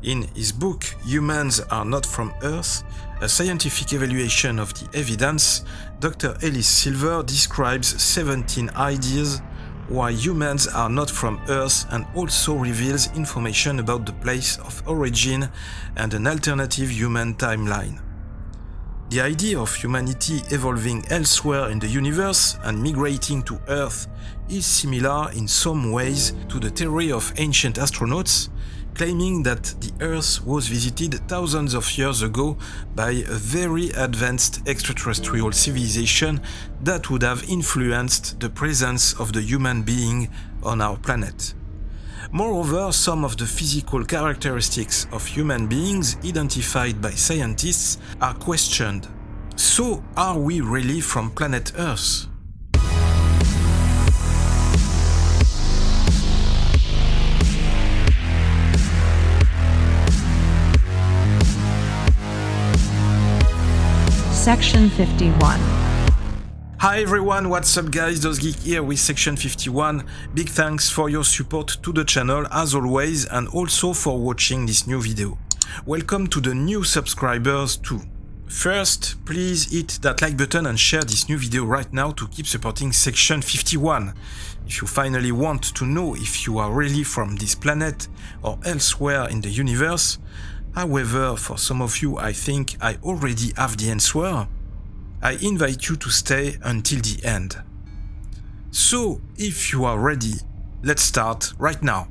In his book Humans Are Not From Earth, a scientific evaluation of the evidence, Dr. Ellis Silver describes 17 ideas why humans are not from Earth and also reveals information about the place of origin and an alternative human timeline. The idea of humanity evolving elsewhere in the universe and migrating to Earth is similar in some ways to the theory of ancient astronauts, claiming that the Earth was visited thousands of years ago by a very advanced extraterrestrial civilization that would have influenced the presence of the human being on our planet. Moreover, some of the physical characteristics of human beings identified by scientists are questioned. So, are we really from planet Earth? Section 51. Hi everyone, what's up guys, DOZgeek here with Section 51. Big thanks for your support to the channel as always and also for watching this new video. Welcome to the new subscribers too. First, please hit that like button and share this new video right now to keep supporting Section 51. If you finally want to know if you are really from this planet or elsewhere in the universe. However, for some of you I think I already have the answer. I invite you to stay until the end. So, if you are ready, let's start right now.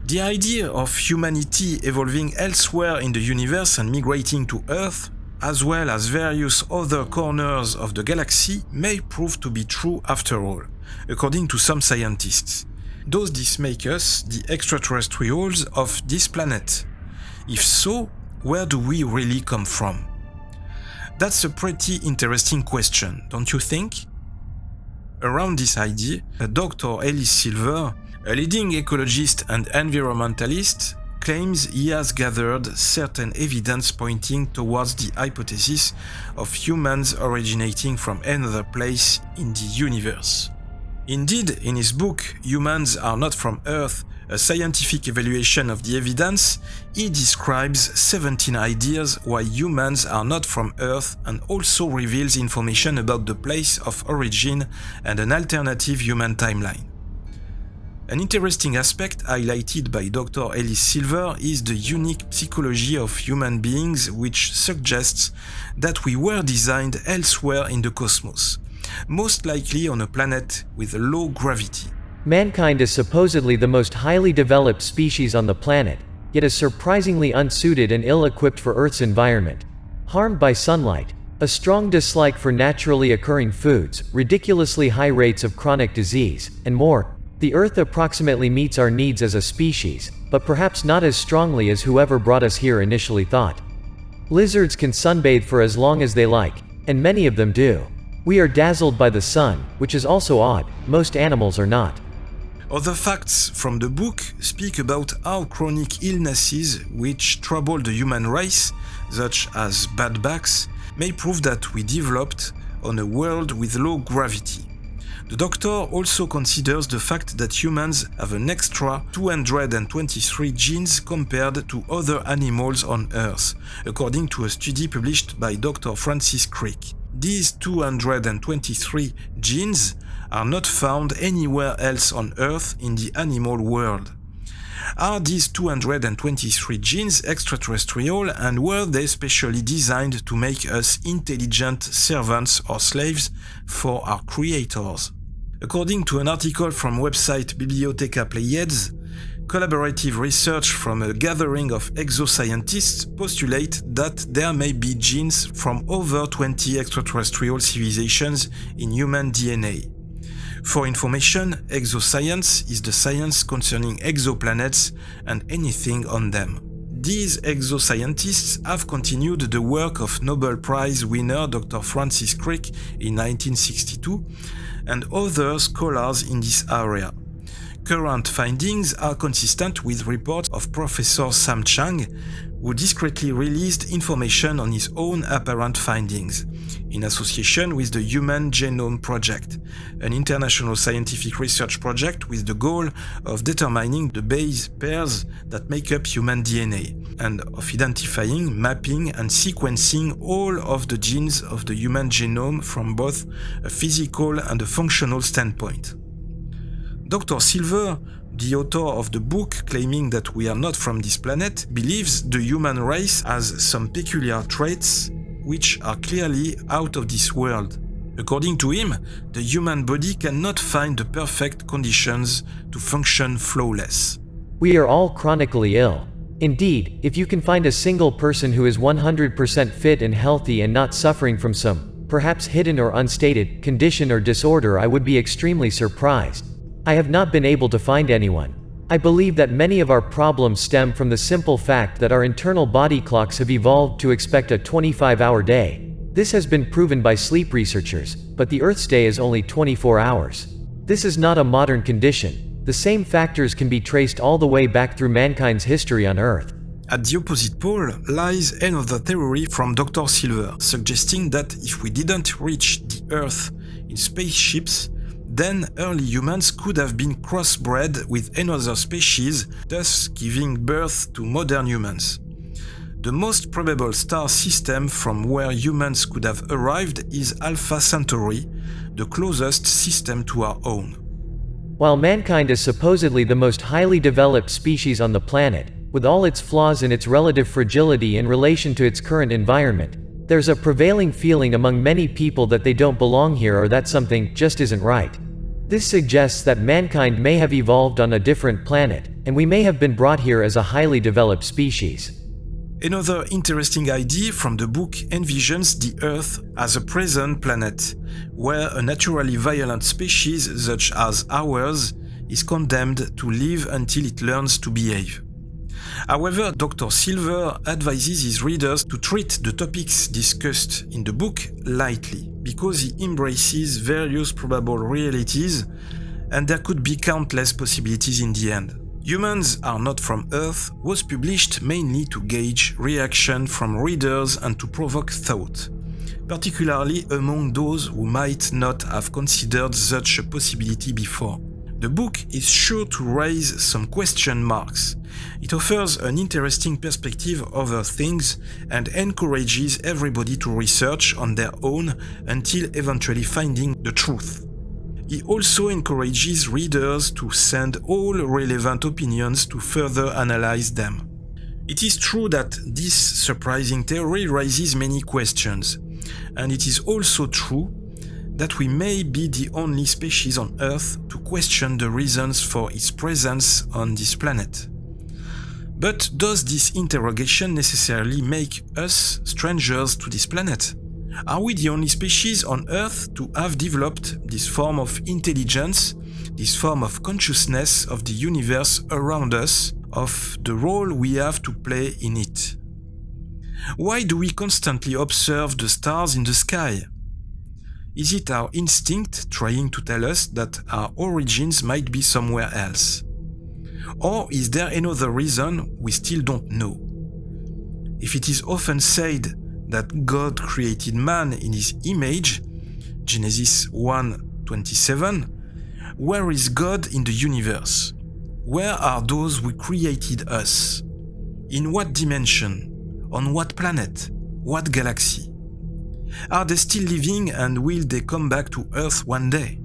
The idea of humanity evolving elsewhere in the universe and migrating to Earth, as well as various other corners of the galaxy, may prove to be true after all, according to some scientists. Does this make us the extraterrestrials of this planet? If so, where do we really come from? That's a pretty interesting question, don't you think? Around this idea, Dr. Ellis Silver, a leading ecologist and environmentalist, claims he has gathered certain evidence pointing towards the hypothesis of humans originating from another place in the universe. Indeed, in his book Humans Are Not From Earth, a scientific evaluation of the evidence, he describes 17 ideas why humans are not from Earth and also reveals information about the place of origin and an alternative human timeline. An interesting aspect highlighted by Dr. Ellis Silver is the unique psychology of human beings, which suggests that we were designed elsewhere in the cosmos, most likely on a planet with low gravity. Mankind is supposedly the most highly developed species on the planet, yet is surprisingly unsuited and ill-equipped for Earth's environment. Harmed by sunlight, a strong dislike for naturally occurring foods, ridiculously high rates of chronic disease, and more, the Earth approximately meets our needs as a species, but perhaps not as strongly as whoever brought us here initially thought. Lizards can sunbathe for as long as they like, and many of them do. We are dazzled by the sun, which is also odd, most animals are not. Other facts from the book speak about how chronic illnesses which trouble the human race, such as bad backs, may prove that we developed on a world with low gravity. The doctor also considers the fact that humans have an extra 223 genes compared to other animals on Earth, according to a study published by Dr. Francis Crick. These 223 genes are not found anywhere else on Earth in the animal world. Are these 223 genes extraterrestrial and were they specially designed to make us intelligent servants or slaves for our creators? According to an article from website Bibliotheca Pleiades, collaborative research from a gathering of exoscientists postulate that there may be genes from over 20 extraterrestrial civilizations in human DNA. For information, exoscience is the science concerning exoplanets and anything on them. These exoscientists have continued the work of Nobel Prize winner Dr. Francis Crick in 1962 and other scholars in this area. Current findings are consistent with reports of Professor Sam Chang, who discreetly released information on his own apparent findings, in association with the Human Genome Project, an international scientific research project with the goal of determining the base pairs that make up human DNA, and of identifying, mapping, and sequencing all of the genes of the human genome from both a physical and a functional standpoint. Dr. Silver, the author of the book claiming that we are not from this planet, believes the human race has some peculiar traits which are clearly out of this world. According to him, the human body cannot find the perfect conditions to function flawless. We are all chronically ill. Indeed, if you can find a single person who is 100% fit and healthy and not suffering from some, perhaps hidden or unstated, condition or disorder, I would be extremely surprised. I have not been able to find anyone. I believe that many of our problems stem from the simple fact that our internal body clocks have evolved to expect a 25-hour day. This has been proven by sleep researchers, but the Earth's day is only 24 hours. This is not a modern condition. The same factors can be traced all the way back through mankind's history on Earth. At the opposite pole lies another theory from Dr. Silver, suggesting that if we didn't reach the Earth in spaceships, then early humans could have been crossbred with another species, thus giving birth to modern humans. The most probable star system from where humans could have arrived is Alpha Centauri, the closest system to our own. While mankind is supposedly the most highly developed species on the planet, with all its flaws and its relative fragility in relation to its current environment, there's a prevailing feeling among many people that they don't belong here or that something just isn't right. This suggests that mankind may have evolved on a different planet, and we may have been brought here as a highly developed species. Another interesting idea from the book envisions the Earth as a prison planet, where a naturally violent species such as ours is condemned to live until it learns to behave. However, Dr. Silver advises his readers to treat the topics discussed in the book lightly, because he embraces various probable realities, and there could be countless possibilities in the end. Humans Are Not From Earth was published mainly to gauge reaction from readers and to provoke thought, particularly among those who might not have considered such a possibility before. The book is sure to raise some question marks. It offers an interesting perspective over things and encourages everybody to research on their own until eventually finding the truth. He also encourages readers to send all relevant opinions to further analyze them. It is true that this surprising theory raises many questions, and it is also true that we may be the only species on Earth to question the reasons for its presence on this planet. But does this interrogation necessarily make us strangers to this planet? Are we the only species on Earth to have developed this form of intelligence, this form of consciousness of the universe around us, of the role we have to play in it? Why do we constantly observe the stars in the sky? Is it our instinct trying to tell us that our origins might be somewhere else? Or is there another reason we still don't know? If it is often said that God created man in his image, Genesis 1:27, where is God in the universe? Where are those who created us? In what dimension? On what planet? What galaxy? Are they still living and will they come back to Earth one day?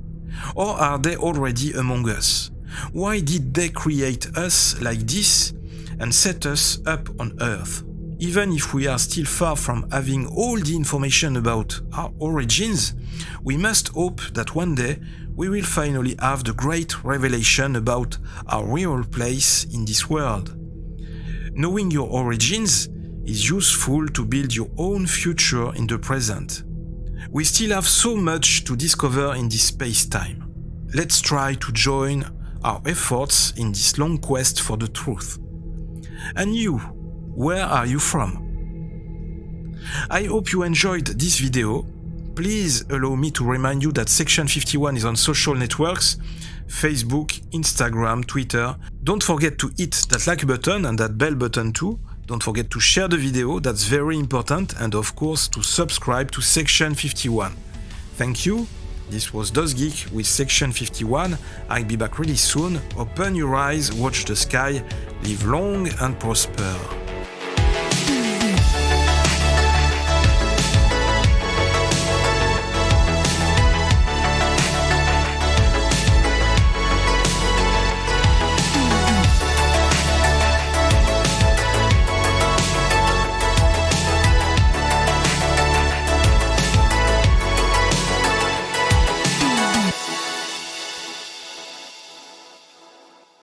Or are they already among us? Why did they create us like this and set us up on Earth? Even if we are still far from having all the information about our origins, we must hope that one day we will finally have the great revelation about our real place in this world. Knowing your origins is useful to build your own future in the present. We still have so much to discover in this space-time. Let's try to join our efforts in this long quest for the truth. And you, where are you from? I hope you enjoyed this video. Please allow me to remind you that Section 51 is on social networks, Facebook, Instagram, Twitter. Don't forget to hit that like button and that bell button too, Don't forget to share the video, that's very important, and of course to subscribe to Section 51. Thank you. This was DOZgeek with Section 51. I'll be back really soon. Open your eyes, watch the sky, live long and prosper.